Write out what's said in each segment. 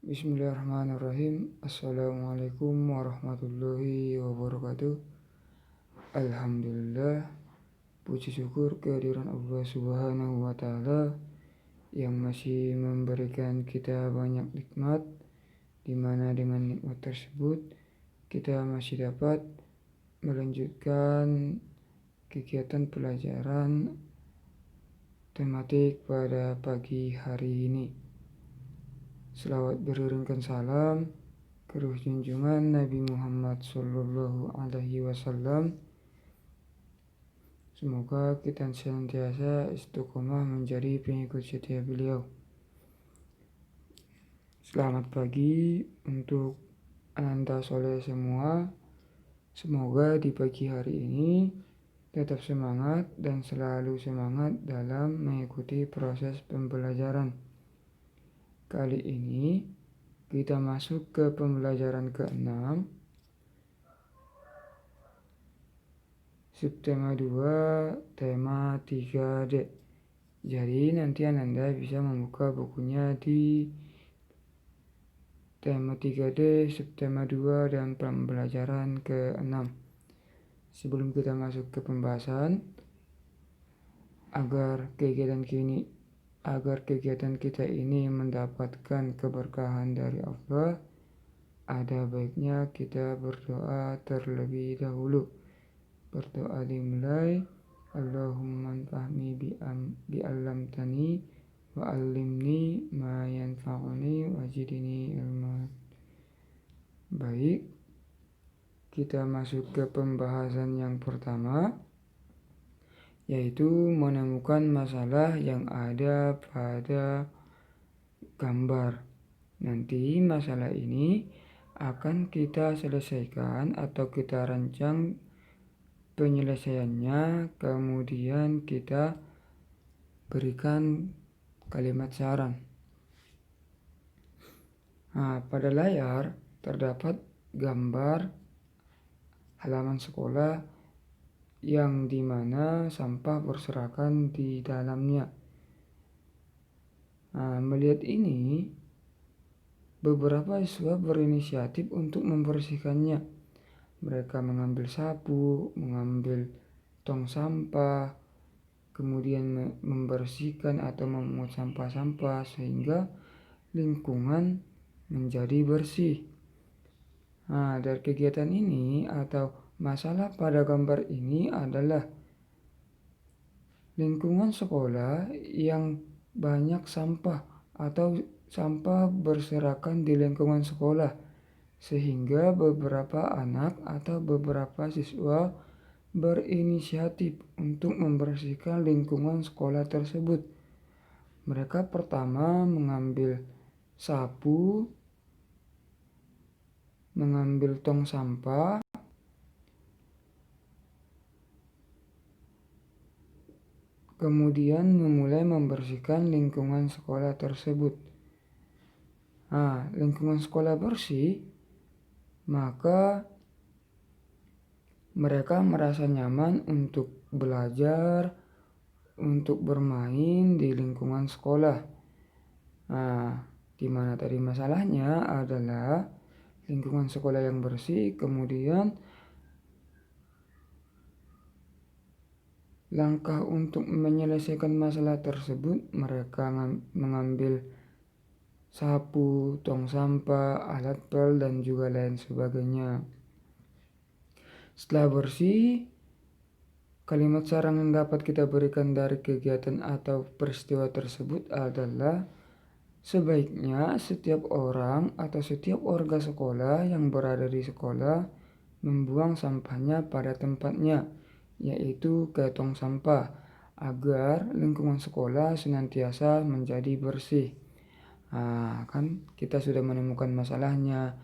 Bismillahirrahmanirrahim. Assalamualaikum warahmatullahi wabarakatuh. Alhamdulillah, puji syukur kehadiran Allah Subhanahu wa Ta'ala yang masih memberikan kita banyak nikmat, di mana dengan nikmat tersebut kita masih dapat melanjutkan kegiatan pelajaran tematik pada pagi hari ini. Selawat beriringkan salam ke ruh junjungan Nabi Muhammad Sallallahu Alaihi Wasallam. Semoga kita senantiasa istiqomah menjadi pengikut setia beliau. Selamat pagi untuk Ananta Soleh semua. Semoga di pagi hari ini tetap semangat dan selalu semangat dalam mengikuti proses pembelajaran. Kali ini kita masuk ke pembelajaran ke-6, subtema 2, tema 3D. Jadi nanti Anda bisa membuka bukunya di tema 3D, subtema 2, dan pembelajaran ke-6. Sebelum kita masuk ke pembahasan, agar kegiatan kita ini mendapatkan keberkahan dari Allah, ada baiknya kita berdoa terlebih dahulu. Berdoa dimulai, Allahumma anfa'ni bi'allamtani wa 'allimni ma yanfa'uni wa zidni ilma. Baik, kita masuk ke pembahasan yang pertama, yaitu menemukan masalah yang ada pada gambar. Nanti masalah ini akan kita selesaikan atau kita rancang penyelesaiannya, kemudian kita berikan kalimat saran. Pada layar terdapat gambar halaman sekolah yang dimana sampah berserakan di dalamnya. Melihat ini, beberapa siswa berinisiatif untuk membersihkannya. Mereka mengambil sapu, mengambil tong sampah, kemudian membersihkan atau memungut sampah-sampah sehingga lingkungan menjadi bersih. Dari kegiatan ini atau masalah pada gambar ini adalah lingkungan sekolah yang banyak sampah atau sampah berserakan di lingkungan sekolah, sehingga beberapa anak atau beberapa siswa berinisiatif untuk membersihkan lingkungan sekolah tersebut. Mereka pertama mengambil sapu, mengambil tong sampah, kemudian memulai membersihkan lingkungan sekolah tersebut. Lingkungan sekolah bersih, maka mereka merasa nyaman untuk belajar, untuk bermain di lingkungan sekolah. Di mana tadi masalahnya adalah lingkungan sekolah yang bersih, kemudian langkah untuk menyelesaikan masalah tersebut, mereka mengambil sapu, tong sampah, alat pel, dan juga lain sebagainya. Setelah bersih, kalimat saran yang dapat kita berikan dari kegiatan atau peristiwa tersebut adalah sebaiknya setiap orang atau setiap warga sekolah yang berada di sekolah membuang sampahnya pada tempatnya, yaitu ke tong sampah, agar lingkungan sekolah senantiasa menjadi bersih. Kan kita sudah menemukan masalahnya,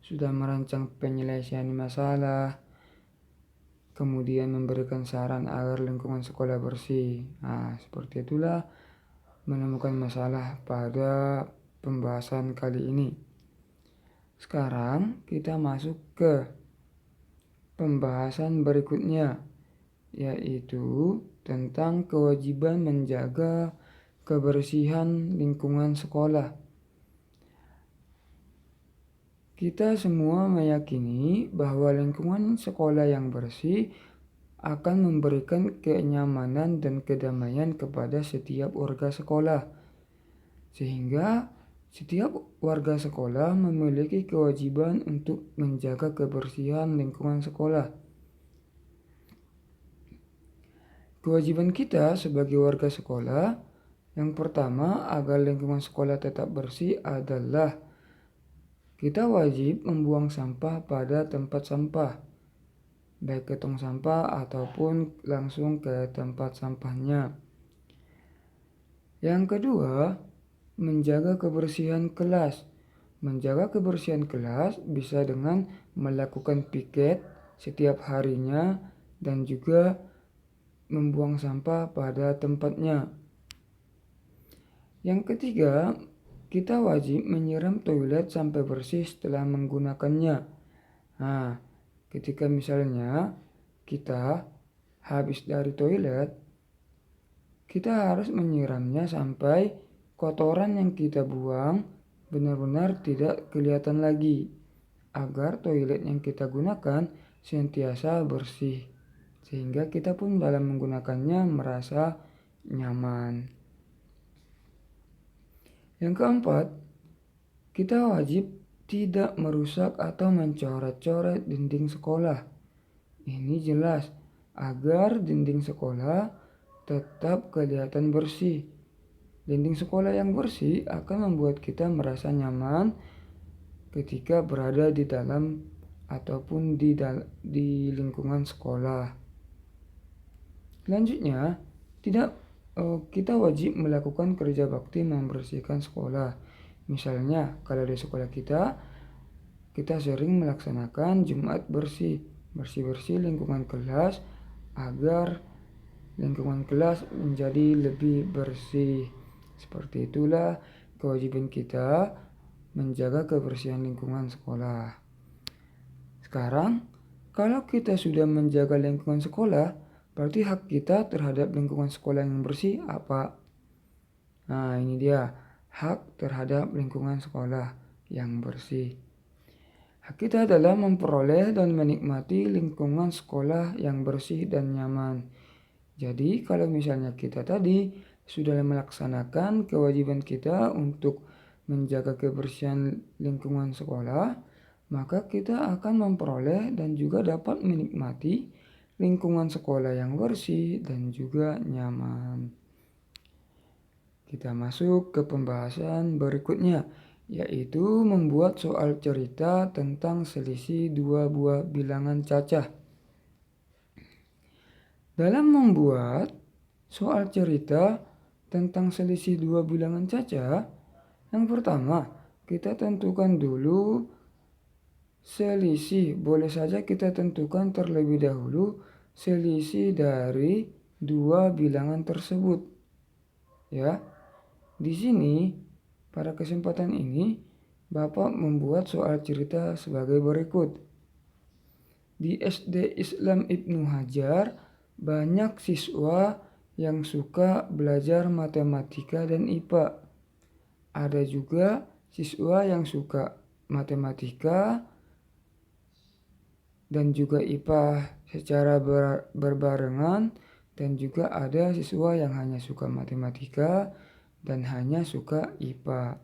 sudah merancang penyelesaian masalah, kemudian memberikan saran agar lingkungan sekolah bersih. Seperti itulah menemukan masalah pada pembahasan kali ini. Sekarang kita masuk ke pembahasan berikutnya, yaitu tentang kewajiban menjaga kebersihan lingkungan sekolah. Kita semua meyakini bahwa lingkungan sekolah yang bersih akan memberikan kenyamanan dan kedamaian kepada setiap warga sekolah, sehingga setiap warga sekolah memiliki kewajiban untuk menjaga kebersihan lingkungan sekolah. Kewajiban kita sebagai warga sekolah, yang pertama agar lingkungan sekolah tetap bersih adalah kita wajib membuang sampah pada tempat sampah, baik ke tong sampah ataupun langsung ke tempat sampahnya. Yang kedua, menjaga kebersihan kelas. Menjaga kebersihan kelas bisa dengan melakukan piket setiap harinya dan juga membuang sampah pada tempatnya. Yang ketiga, kita wajib menyiram toilet sampai bersih setelah menggunakannya. Nah, ketika misalnya kita habis dari toilet, kita harus menyiramnya sampai kotoran yang kita buang benar-benar tidak kelihatan lagi, agar toilet yang kita gunakan senantiasa bersih, sehingga kita pun dalam menggunakannya merasa nyaman. Yang keempat, kita wajib tidak merusak atau mencoret-coret dinding sekolah. Ini jelas agar dinding sekolah tetap kelihatan bersih. Dinding sekolah yang bersih akan membuat kita merasa nyaman ketika berada di dalam ataupun di lingkungan sekolah. Selanjutnya, kita wajib melakukan kerja bakti membersihkan sekolah. Misalnya, kalau di sekolah kita sering melaksanakan Jumat bersih-bersih lingkungan kelas agar lingkungan kelas menjadi lebih bersih. Seperti itulah kewajiban kita menjaga kebersihan lingkungan sekolah. Sekarang, kalau kita sudah menjaga lingkungan sekolah, berarti hak kita terhadap lingkungan sekolah yang bersih apa? Nah, ini dia hak terhadap lingkungan sekolah yang bersih. Hak kita adalah memperoleh dan menikmati lingkungan sekolah yang bersih dan nyaman. Jadi, kalau misalnya kita tadi sudah melaksanakan kewajiban kita untuk menjaga kebersihan lingkungan sekolah, maka kita akan memperoleh dan juga dapat menikmati lingkungan sekolah yang bersih dan juga nyaman. Kita masuk ke pembahasan berikutnya, yaitu membuat soal cerita tentang selisih dua buah bilangan cacah. Dalam membuat soal cerita tentang selisih dua bilangan cacah, yang pertama kita tentukan dulu selisih. Boleh saja kita tentukan terlebih dahulu selisih dari dua bilangan tersebut. Ya. Di sini pada kesempatan ini Bapak membuat soal cerita sebagai berikut. Di SD Islam Ibnu Hajar banyak siswa yang suka belajar matematika dan IPA. Ada juga siswa yang suka matematika dan juga IPA secara berbarengan, dan juga ada siswa yang hanya suka matematika dan hanya suka IPA.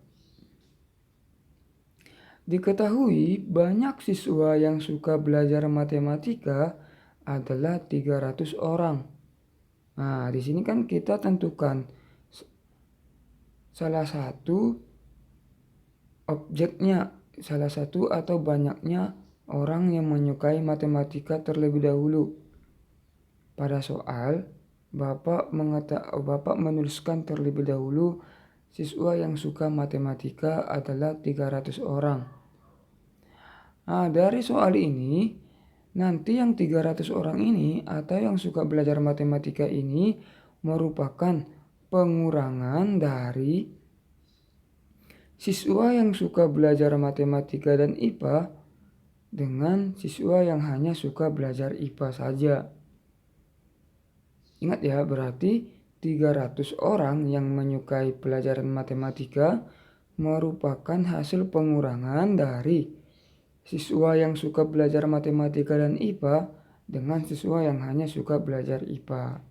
Diketahui banyak siswa yang suka belajar matematika adalah 300 orang. Nah, di sini kan kita tentukan salah satu objeknya, salah satu atau banyaknya orang yang menyukai matematika terlebih dahulu. Pada soal, Bapak menuliskan terlebih dahulu siswa yang suka matematika adalah 300 orang. Nah, dari soal ini, nanti yang 300 orang ini atau yang suka belajar matematika ini merupakan pengurangan dari siswa yang suka belajar matematika dan IPA dengan siswa yang hanya suka belajar IPA saja. Ingat ya, berarti 300 orang yang menyukai pelajaran matematika merupakan hasil pengurangan dari siswa yang suka belajar matematika dan IPA dengan siswa yang hanya suka belajar IPA.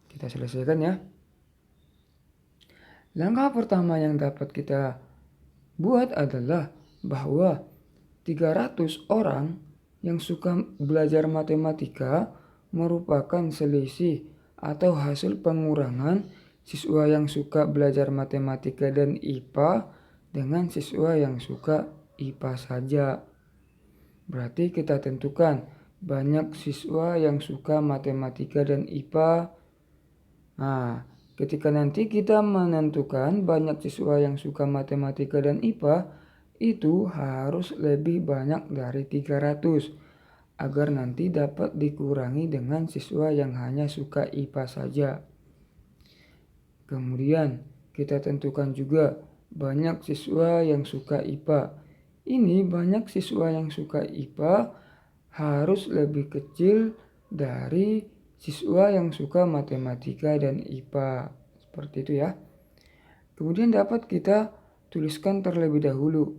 Kita selesaikan ya. Langkah pertama yang dapat kita buat adalah bahwa 300 orang yang suka belajar matematika merupakan selisih atau hasil pengurangan siswa yang suka belajar matematika dan IPA dengan siswa yang suka IPA saja. Berarti kita tentukan banyak siswa yang suka matematika dan IPA. Nah, ketika nanti kita menentukan banyak siswa yang suka matematika dan IPA, itu harus lebih banyak dari 300 agar nanti dapat dikurangi dengan siswa yang hanya suka IPA saja. Kemudian kita tentukan juga banyak siswa yang suka IPA. Ini banyak siswa yang suka IPA harus lebih kecil dari siswa yang suka matematika dan IPA. Seperti itu ya. Kemudian dapat kita tuliskan terlebih dahulu.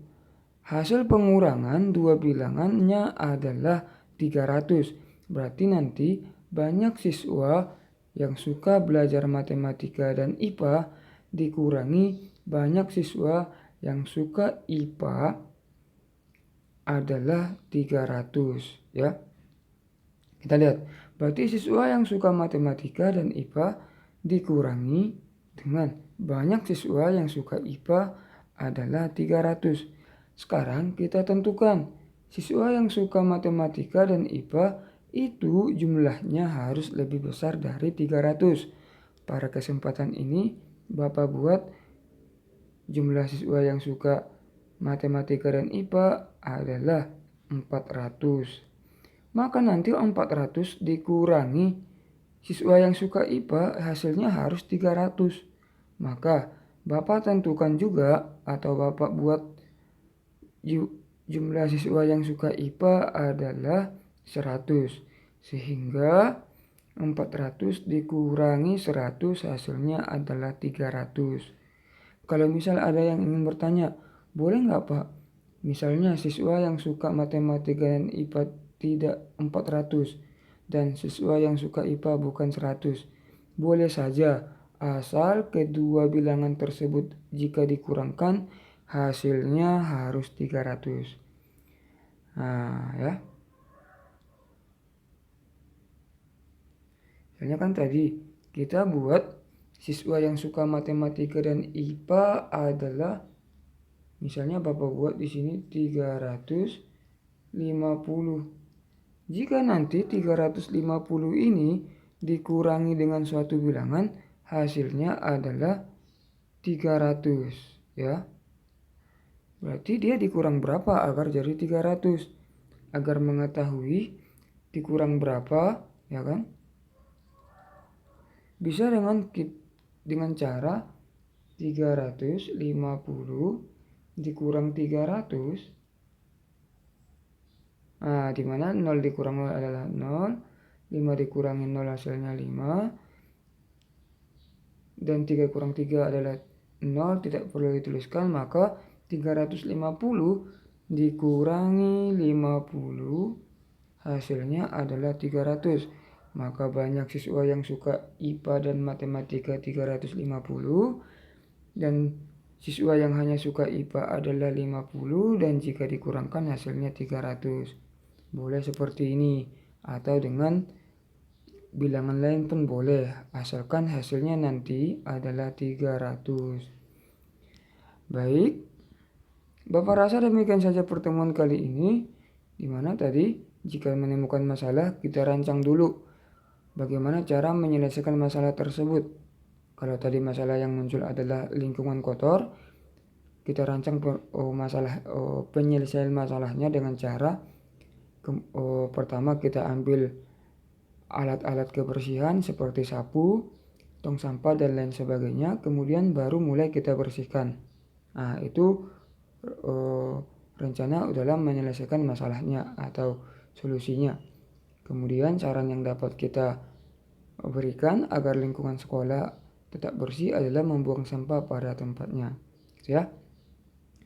Hasil pengurangan dua bilangannya adalah 300. Berarti nanti banyak siswa yang suka belajar matematika dan IPA dikurangi banyak siswa yang suka IPA adalah 300 ya. Kita lihat, berarti siswa yang suka matematika dan IPA dikurangi dengan banyak siswa yang suka IPA adalah 300. Sekarang kita tentukan siswa yang suka matematika dan IPA itu jumlahnya harus lebih besar dari 300. Pada kesempatan ini Bapak buat jumlah siswa yang suka matematika dan IPA adalah 400. Maka nanti 400 dikurangi siswa yang suka IPA hasilnya harus 300. Maka Bapak tentukan juga atau Bapak buat jumlah siswa yang suka IPA adalah 100. Sehingga 400 dikurangi 100 hasilnya adalah 300. Kalau misal ada yang ingin bertanya, boleh nggak Pak? Misalnya siswa yang suka matematika dan IPA tidak 400 dan siswa yang suka IPA bukan 100. Boleh saja, asal kedua bilangan tersebut jika dikurangkan hasilnya harus 300. Nah ya. Misalnya kan tadi kita buat siswa yang suka matematika dan IPA adalah, misalnya Bapak buat di sini 350. Jika nanti 350 ini dikurangi dengan suatu bilangan, hasilnya adalah 300 ya. Berarti dia dikurang berapa agar jadi 300? Agar mengetahui dikurang berapa, ya kan? Bisa dengan cara 350 dikurang 300. Nah, di mana 0 dikurang 0 adalah 0, 5 dikurangi 0 hasilnya 5, dan 3 kurang 3 adalah 0, tidak perlu dituliskan, maka 350 dikurangi 50 hasilnya adalah 300. Maka banyak siswa yang suka IPA dan matematika 350 dan siswa yang hanya suka IPA adalah 50, dan jika dikurangkan hasilnya 300. Boleh seperti ini atau dengan bilangan lain pun boleh, asalkan hasilnya nanti adalah 300. Baik, Bapak rasa demikian saja pertemuan kali ini, di mana tadi jika menemukan masalah kita rancang dulu bagaimana cara menyelesaikan masalah tersebut. Kalau tadi masalah yang muncul adalah lingkungan kotor, kita rancang penyelesaian masalahnya dengan cara pertama kita ambil alat-alat kebersihan seperti sapu, tong sampah dan lain sebagainya, kemudian baru mulai kita bersihkan. Nah, itu rencana dalam menyelesaikan masalahnya atau solusinya. Kemudian saran yang dapat kita berikan agar lingkungan sekolah tetap bersih adalah membuang sampah pada tempatnya, ya.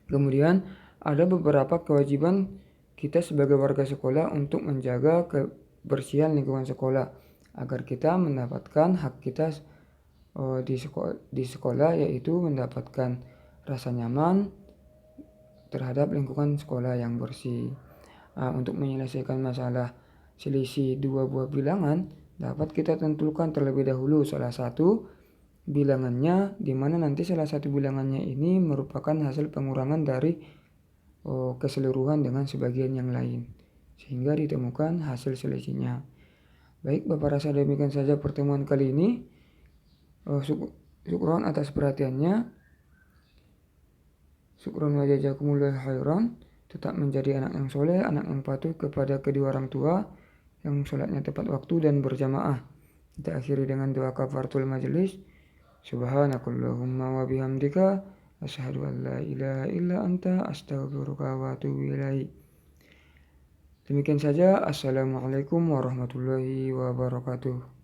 Kemudian ada beberapa kewajiban kita sebagai warga sekolah untuk menjaga kebersihan lingkungan sekolah agar kita mendapatkan hak kita di sekolah, yaitu mendapatkan rasa nyaman terhadap lingkungan sekolah yang bersih. Untuk menyelesaikan masalah selisih dua buah bilangan, dapat kita tentukan terlebih dahulu salah satu bilangannya, di mana nanti salah satu bilangannya ini merupakan hasil pengurangan dari keseluruhan dengan sebagian yang lain, sehingga ditemukan hasil selisihnya. Baik, Bapak rasa demikian saja pertemuan kali ini. Syukron atas perhatiannya. Syukron wa jazakumullahu khairan. Tetap menjadi anak yang soleh, anak yang patuh kepada kedua orang tua, yang sholatnya tepat waktu dan berjamaah. Kita akhiri dengan doa kafaratul majelis. Subhanakallahumma wa bihamdika asyhadu an la ilaha illa anta astaghfiruka wa atubu ilaik. Demikian saja. Assalamualaikum warahmatullahi wabarakatuh.